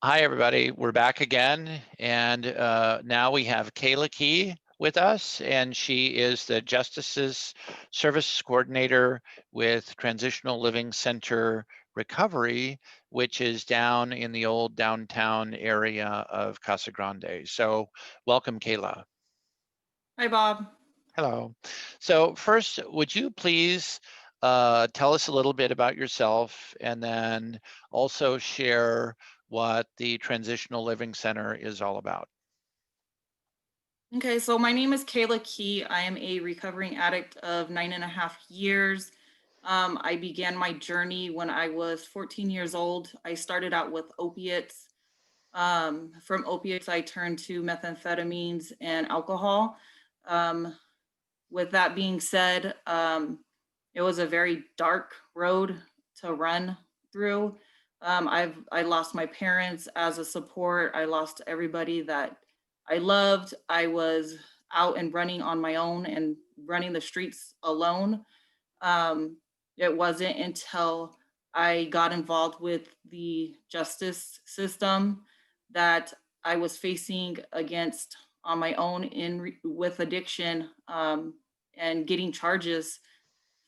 Hi, everybody. We're back again, and now we have Kayla Key with us, and she is the Justices Service Coordinator with Transitional Living Center Recovery, which is down in the old downtown area of Casa Grande. So welcome, Kayla. Hi, Bob. Hello. So first, would you please tell us a little bit about yourself and then also share what the Transitional Living Center is all about? Okay, so my name is Kayla Key. I am a recovering addict of 9.5 years. I began my journey when I was 14 years old. I started out with opiates. From opiates, I turned to methamphetamines and alcohol. Um, with that being said, it was a very dark road to run through. I lost my parents as a support. I lost everybody that I loved. I was out and running on my own and running the streets alone. Um, it wasn't until I got involved with the justice system that I was facing against on my own with addiction, and getting charges.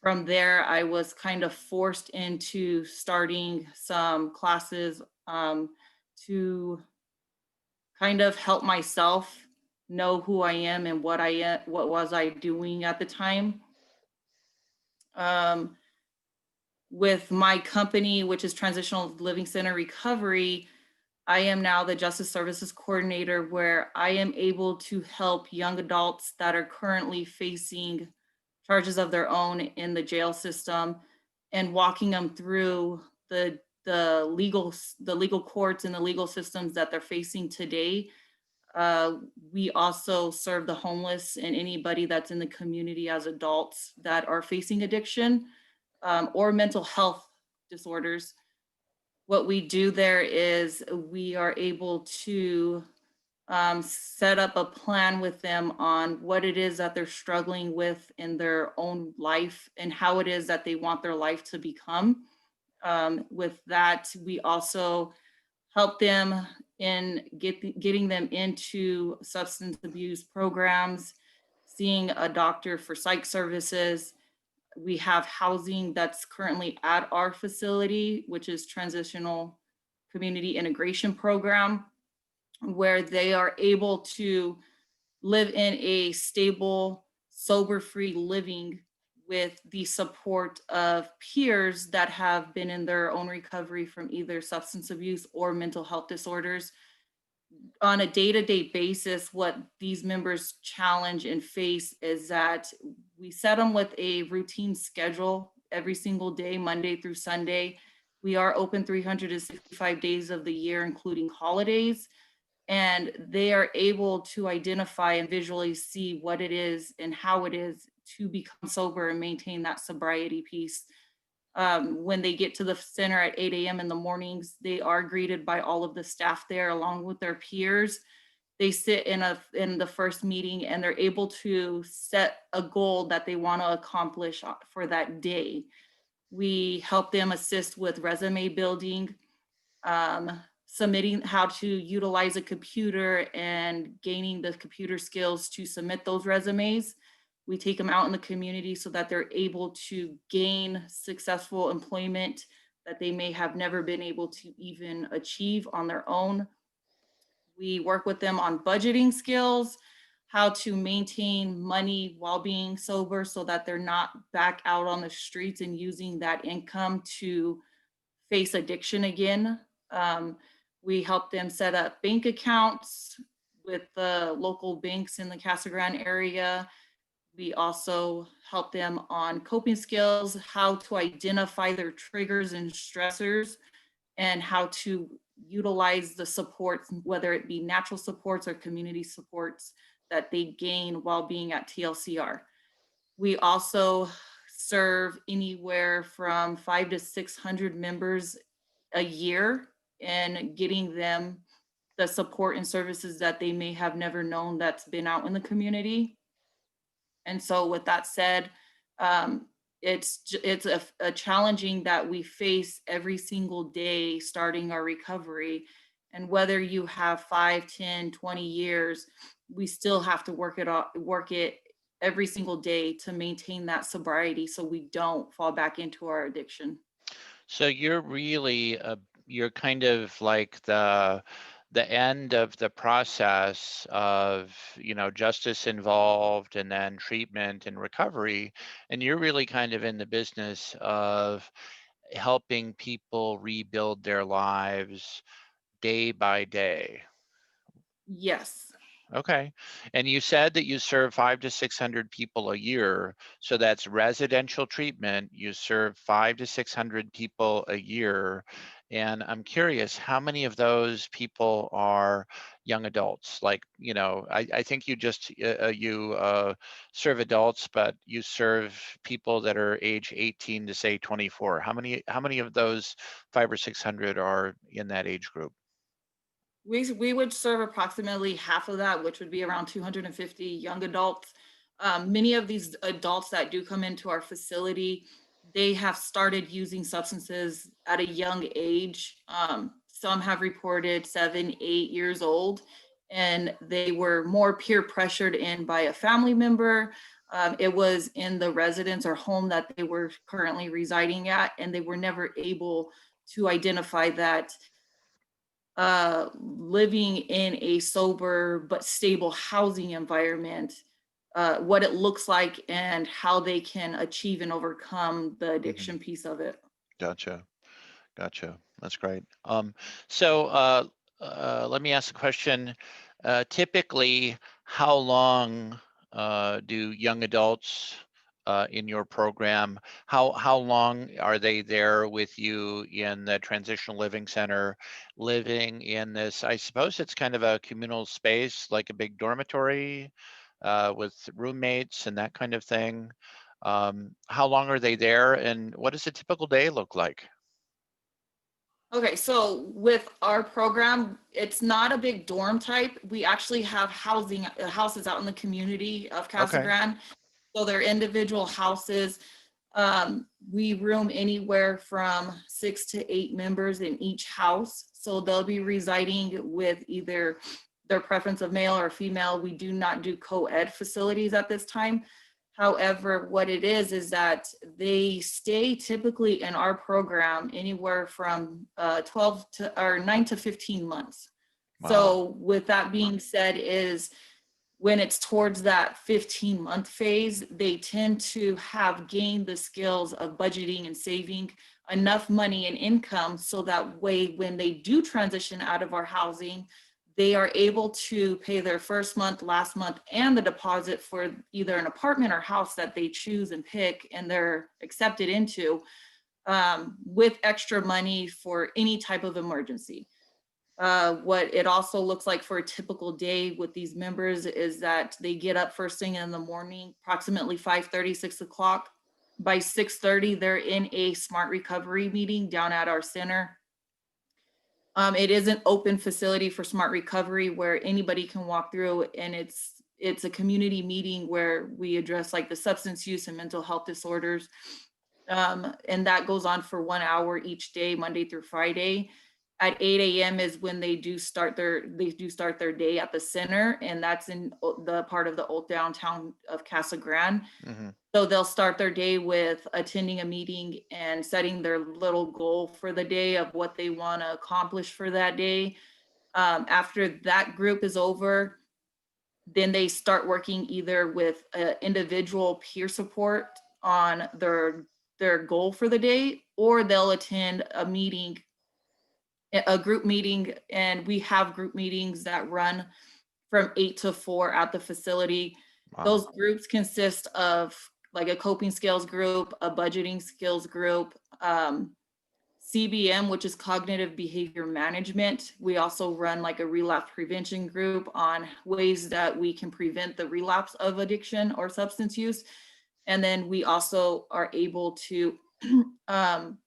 From there, I was kind of forced into starting some classes, to kind of help myself know who I am and what was I doing at the time. Um, with my company, which is Transitional Living Center Recovery, I am now the Justice Services Coordinator, where I am able to help young adults that are currently facing charges of their own in the jail system and walking them through the legal courts and the legal systems that they're facing today. We also serve the homeless and anybody that's in the community as adults that are facing addiction, or mental health disorders. What we do there is we are able to set up a plan with them on what it is that they're struggling with in their own life and how it is that they want their life to become. With that, we also help them in getting them into substance abuse programs, seeing a doctor for psych services. We have housing that's currently at our facility, which is Transitional Community Integration Program, where they are able to live in a stable, sober free living with the support of peers that have been in their own recovery from either substance abuse or mental health disorders. On a day-to-day basis, what these members challenge and face is that we set them with a routine schedule every single day, Monday through Sunday. We are open 365 days of the year, including holidays, and they are able to identify and visually see what it is and how it is to become sober and maintain that sobriety piece. When they get to the center at 8 a.m. in the mornings, they are greeted by all of the staff there along with their peers. They sit in the first meeting and they're able to set a goal that they want to accomplish for that day. We help them assist with resume building, submitting how to utilize a computer and gaining the computer skills to submit those resumes. We take them out in the community so that they're able to gain successful employment that they may have never been able to even achieve on their own. We work with them on budgeting skills, how to maintain money while being sober so that they're not back out on the streets and using that income to face addiction again. Um, we help them set up bank accounts with the local banks in the Casa Grande area. We also help them on coping skills, how to identify their triggers and stressors, and how to utilize the supports, whether it be natural supports or community supports that they gain while being at TLCR. We also serve anywhere from 500 to 600 members a year and getting them the support and services that they may have never known that's been out in the community. And so with that said, it's a challenging that we face every single day starting our recovery. And whether you have 5, 10, 20 years, we still have to work it every single day to maintain that sobriety so we don't fall back into our addiction. So you're really you're kind of like the end of the process of, justice involved and then treatment and recovery, and you're really kind of in the business of helping people rebuild their lives day by day. Yes. Okay. And you said that you serve 500 to 600 people a year. So that's residential treatment. You serve 500 to 600 people a year. And I'm curious, how many of those people are young adults? Like, I think you serve adults, but you serve people that are age 18 to say 24. How many of those 500 or 600 are in that age group? We would serve approximately half of that, which would be around 250 young adults. Many of these adults that do come into our facility, they have started using substances at a young age. Some have reported 7, 8 years old, and they were more peer pressured in by a family member. It was in the residence or home that they were currently residing at, and they were never able to identify that living in a sober but stable housing environment, what it looks like and how they can achieve and overcome the Mhm. addiction piece of it. Gotcha. Gotcha. That's great. So let me ask a question. Typically, how long do young adults in your program, how long are they there with you in the transitional living center, living in this, I suppose it's kind of a communal space, like a big dormitory with roommates and that kind of thing? How long are they there, and what does a typical day look like? Okay, so with our program, it's not a big dorm type. We actually have houses out in the community of Casa Okay. Grande. So they're individual houses. We room anywhere from 6 to 8 members in each house. So they'll be residing with either their preference of male or female. We do not do co-ed facilities at this time. However, what it is that they stay typically in our program anywhere from 12 to or 9 to 15 months. Wow. So with that being said, is when it's towards that 15-month phase, they tend to have gained the skills of budgeting and saving enough money and income so that way when they do transition out of our housing, they are able to pay their first month, last month, and the deposit for either an apartment or house that they choose and pick and they're accepted into, with extra money for any type of emergency. What it also looks like for a typical day with these members is that they get up first thing in the morning, approximately 5:30, 6 o'clock. By 6:30, they're in a smart recovery meeting down at our center. It is an open facility for smart recovery where anybody can walk through, and it's a community meeting where we address like the substance use and mental health disorders. And that goes on for 1 hour each day, Monday through Friday. At 8 a.m. is when they do start their day at the center, and that's in the part of the old downtown of Casa Grande. Hmm. So they'll start their day with attending a meeting and setting their little goal for the day of what they want to accomplish for that day. After that group is over, then they start working either with individual peer support on their goal for the day, or they'll attend a group meeting, and we have group meetings that run from 8 to 4 at the facility. Wow. Those groups consist of like a coping skills group, a budgeting skills group, CBM, which is cognitive behavior management. We also run like a relapse prevention group on ways that we can prevent the relapse of addiction or substance use. And then we also are able to um,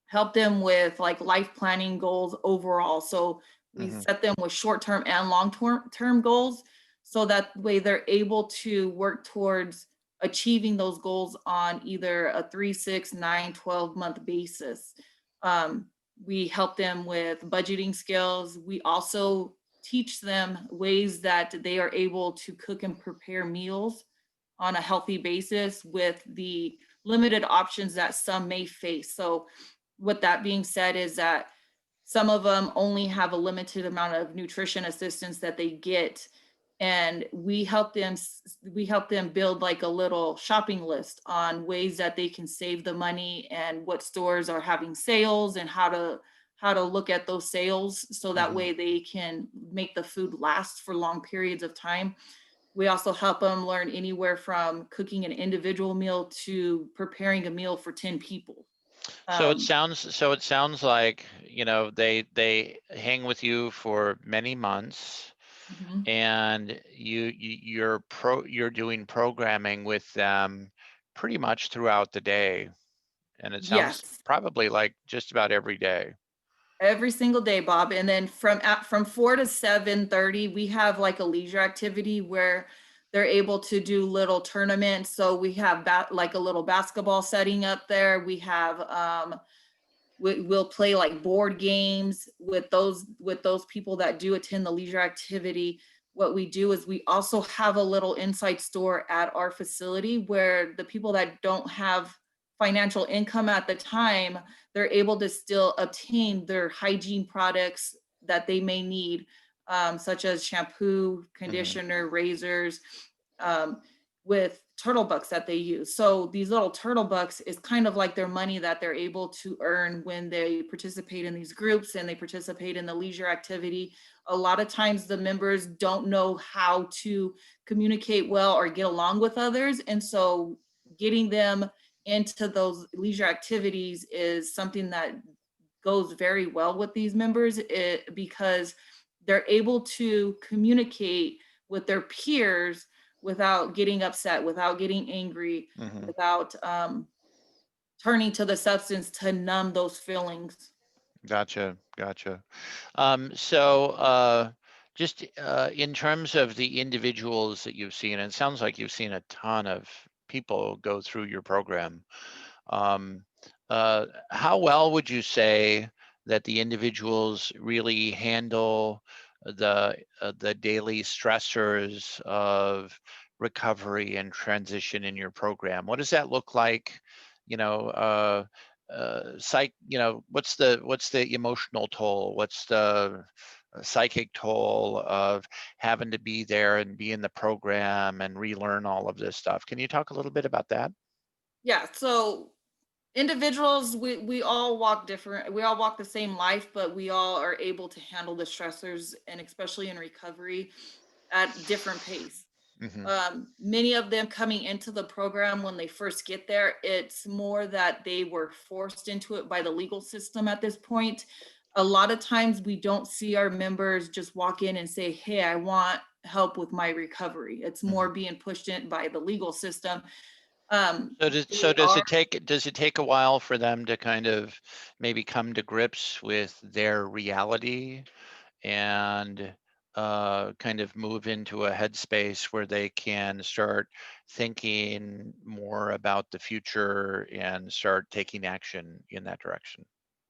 help them with like life planning goals overall. So we Hmm. set them with short-term and long-term goals so that way they're able to work towards achieving those goals on either a 3, 6, 9, 12 month basis. Um, We help them with budgeting skills. We also teach them ways that they are able to cook and prepare meals on a healthy basis with the limited options that some may face. So with that being said is that some of them only have a limited amount of nutrition assistance that they get, and we help them build like a little shopping list on ways that they can save the money and what stores are having sales and how to look at those sales so that Mhm. way they can make the food last for long periods of time. We also help them learn anywhere from cooking an individual meal to preparing a meal for 10 people. Um, So it sounds like, they hang with you for many months, mhm. and you're doing programming with them pretty much throughout the day. And it sounds Yes, probably like just about every day. every single day, Bob. And then from 4 to 7:30, we have like a leisure activity where they're able to do little tournaments. So we have like a little basketball setting up there. We'll play like board games with those people that do attend the leisure activity. What we do is we also have a little inside store at our facility where the people that don't have financial income at the time, they're able to still obtain their hygiene products that they may need, such as shampoo, Mhm. conditioner, razors, um, with turtle bucks that they use. So these little turtle bucks is kind of like their money that they're able to earn when they participate in these groups and they participate in the leisure activity. A lot of times the members don't know how to communicate well or get along with others. And so getting them into those leisure activities is something that goes very well with these members because they're able to communicate with their peers without getting upset, without getting angry, Mhm. without turning to the substance to numb those feelings. Gotcha. Gotcha. So just in terms of the individuals that you've seen, and it sounds like you've seen a ton of people go through your program. Um, how well would you say that the individuals really handle the daily stressors of recovery and transition in your program? What does that look like? You know, what's the emotional toll? What's the psychic toll of having to be there and be in the program and relearn all of this stuff? Can you talk a little bit about that? Yeah, so individuals, we all walk different, we all walk the same life, but we all are able to handle the stressors, and especially in recovery, at different pace. Hmm. Many of them coming into the program when they first get there, it's more that they were forced into it by the legal system at this point. A lot of times we don't see our members just walk in and say, hey, I want help with my recovery. It's Hmm. more being pushed in by the legal system. So does They so does are it take a while for them to kind of maybe come to grips with their reality and kind of move into a headspace where they can start thinking more about the future and start taking action in that direction?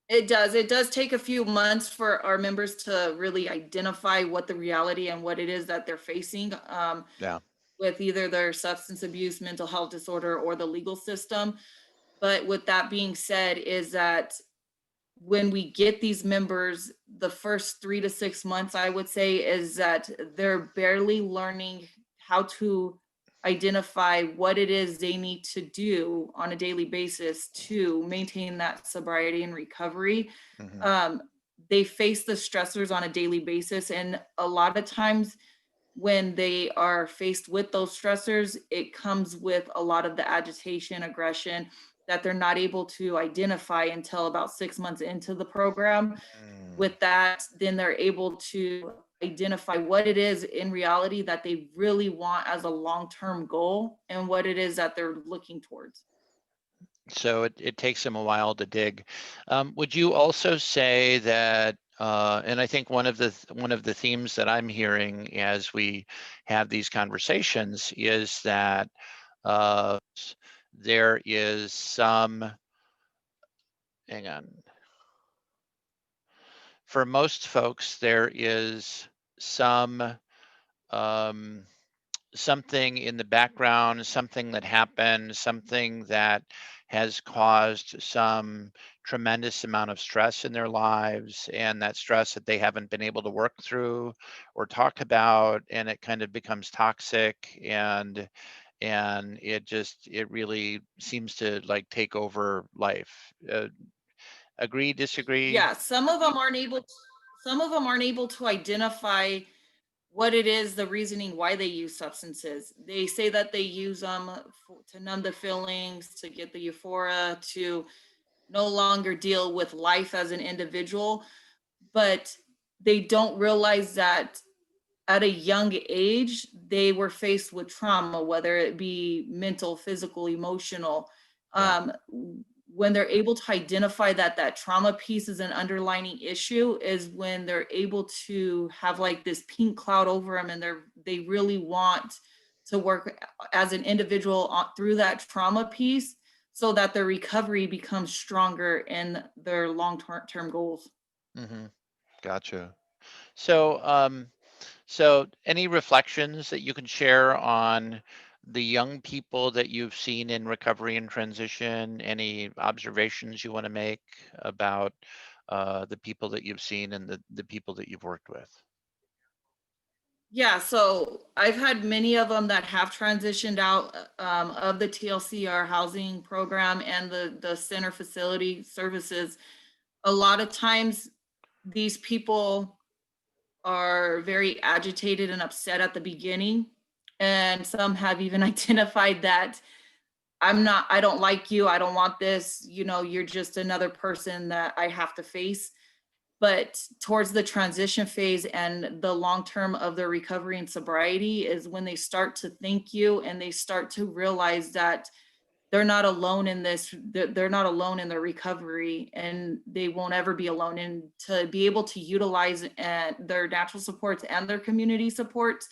It does take a few months for our members to really identify what the reality and what it is that they're facing. Yeah. With either their substance abuse, mental health disorder, or the legal system. But with that being said, is that when we get these members, the first 3 to 6 months, I would say, is that they're barely learning how to identify what it is they need to do on a daily basis to maintain that sobriety and recovery. Hmm. Um, they face the stressors on a daily basis, and a lot of times when they are faced with those stressors, it comes with a lot of the agitation, aggression that they're not able to identify until about 6 months into the program. Mm. With that, then they're able to identify what it is in reality that they really want as a long-term goal and what it is that they're looking towards. So it takes them a while to dig. Would you also say that, and I think one of the themes that I'm hearing as we have these conversations is that uh, there is some, hang on, for most folks, there is some um, something in the background, something that happened, something that has caused some tremendous amount of stress in their lives, and that stress that they haven't been able to work through or talk about, and it kind of becomes toxic, and it really seems to like take over life. Agree, disagree? Yeah, some of them aren't able to identify what it is, the reasoning why they use substances. They say that they use them to numb the feelings, to get the euphoria, to no longer deal with life as an individual, but they don't realize that at a young age, they were faced with trauma, whether it be mental, physical, emotional. Yeah. Um, when they're able to identify that that trauma piece is an underlying issue is when they're able to have like this pink cloud over them, and they really want to work as an individual through that trauma piece so that their recovery becomes stronger in their long-term goals. Hmm. Gotcha. So, any reflections that you can share on the young people that you've seen in recovery and transition? Any observations you want to make about the people that you've seen and the people that you've worked with? Yeah, so I've had many of them that have transitioned out of the TLCR housing program and the center facility services. A lot of times, these people are very agitated and upset at the beginning, and some have even identified that I don't like you, I don't want this, you're just another person that I have to face. But towards the transition phase and the long term of their recovery and sobriety is when they start to thank you and they start to realize that they're not alone in this, they're not alone in their recovery, and they won't ever be alone. And to be able to utilize their natural supports and their community supports,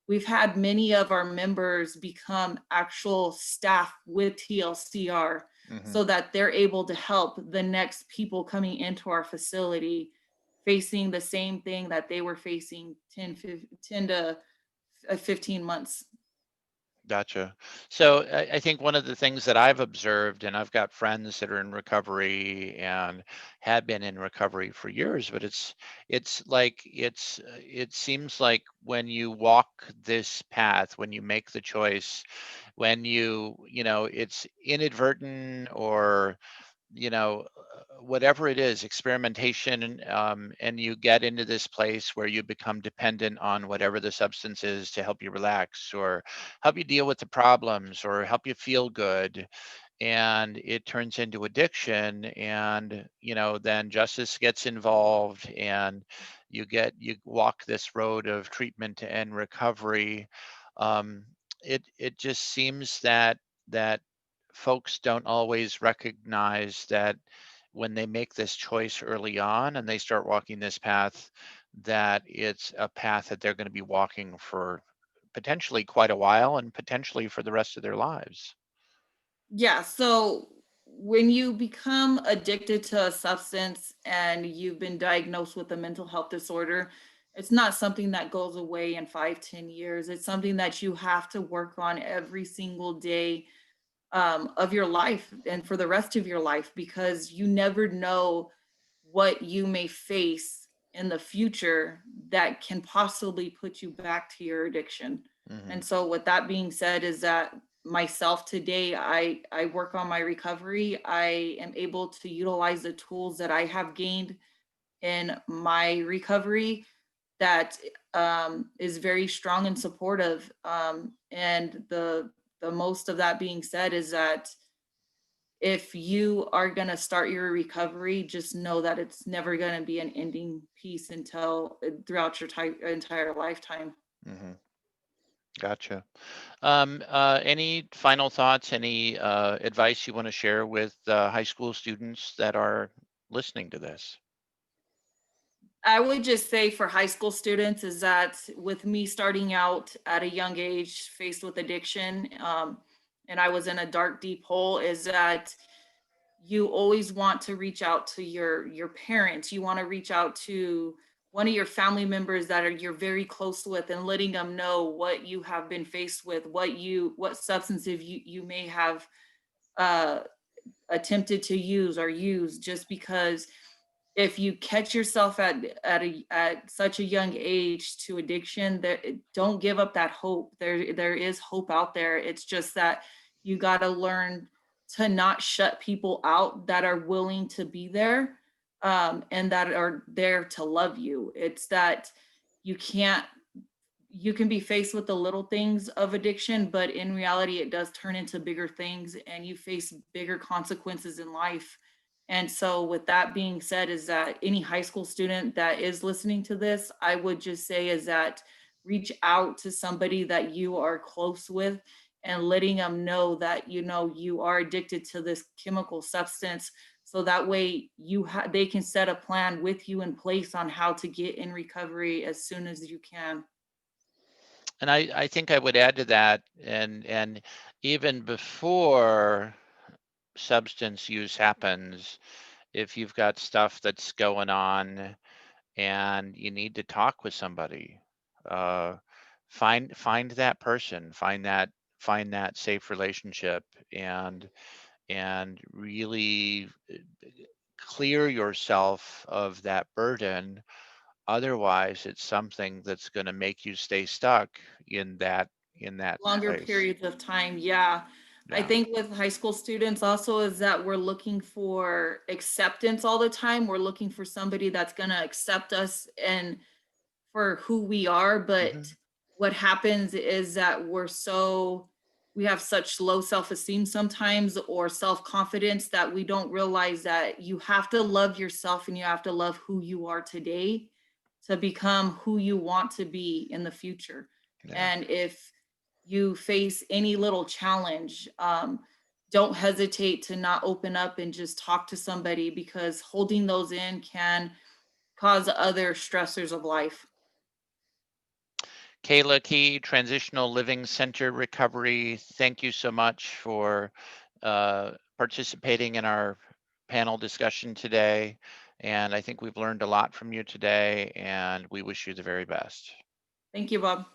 we've had many of our members become actual staff with TLCR Hmm. so that they're able to help the next people coming into our facility facing the same thing that they were facing 10 to 15 months. Gotcha. So I think one of the things that I've observed, and I've got friends that are in recovery and have been in recovery for years, but it seems like when you walk this path, when you make the choice, when it's inadvertent or whatever it is, experimentation, and you get into this place where you become dependent on whatever the substance is to help you relax or help you deal with the problems or help you feel good. And it turns into addiction, and then justice gets involved, and you walk this road of treatment and recovery. um, it just seems that folks don't always recognize that when they make this choice early on and they start walking this path, that it's a path that they're going to be walking for potentially quite a while and potentially for the rest of their lives. Yeah, so when you become addicted to a substance and you've been diagnosed with a mental health disorder, it's not something that goes away in 5, 10 years. It's something that you have to work on every single day of your life and for the rest of your life, because you never know what you may face in the future that can possibly put you back to your addiction. Hmm. And so with that being said, is that myself today, I work on my recovery. I am able to utilize the tools that I have gained in my recovery that is very strong and supportive. And the most of that being said is that if you are going to start your recovery, just know that it's never going to be an ending piece until throughout your entire lifetime. Hmm. Gotcha. Any final thoughts, any advice you want to share with high school students that are listening to this? I would just say for high school students is that with me starting out at a young age, faced with addiction, and I was in a dark, deep hole, is that you always want to reach out to your parents. You want to reach out to one of your family members that are you're very close with and letting them know what you have been faced with, what substances you may have uh attempted to use or use, just because if you catch yourself at such a young age to addiction, there don't give up that hope. There is hope out there. It's just that you got to learn to not shut people out that are willing to be there, and that are there to love you. It's that you can't you can be faced with the little things of addiction, but in reality, it does turn into bigger things and you face bigger consequences in life. And so, with that being said, is that any high school student that is listening to this, I would just say is that reach out to somebody that you are close with and letting them know that you are addicted to this chemical substance, so that way they can set a plan with you in place on how to get in recovery as soon as you can. And I think I would add to that, and even before substance use happens, if you've got stuff that's going on and you need to talk with somebody, uh, find that person, find that safe relationship, and really clear yourself of that burden. Otherwise, it's something that's going to make you stay stuck in that Longer place. periods of time, yeah. I Yeah. think with high school students also is that we're looking for acceptance all the time. We're looking for somebody that's gonna accept us and for who we are, Hmm. but what happens is that we have such low self-esteem sometimes, or self-confidence, that we don't realize that you have to love yourself and you have to love who you are today to become who you want to be in the future. Yeah. And if you face any little challenge, don't hesitate to not open up and just talk to somebody, because holding those in can cause other stressors of life. Kayla Key, Transitional Living Center Recovery, thank you so much for participating in our panel discussion today. And I think we've learned a lot from you today, and we wish you the very best. Thank you, Bob.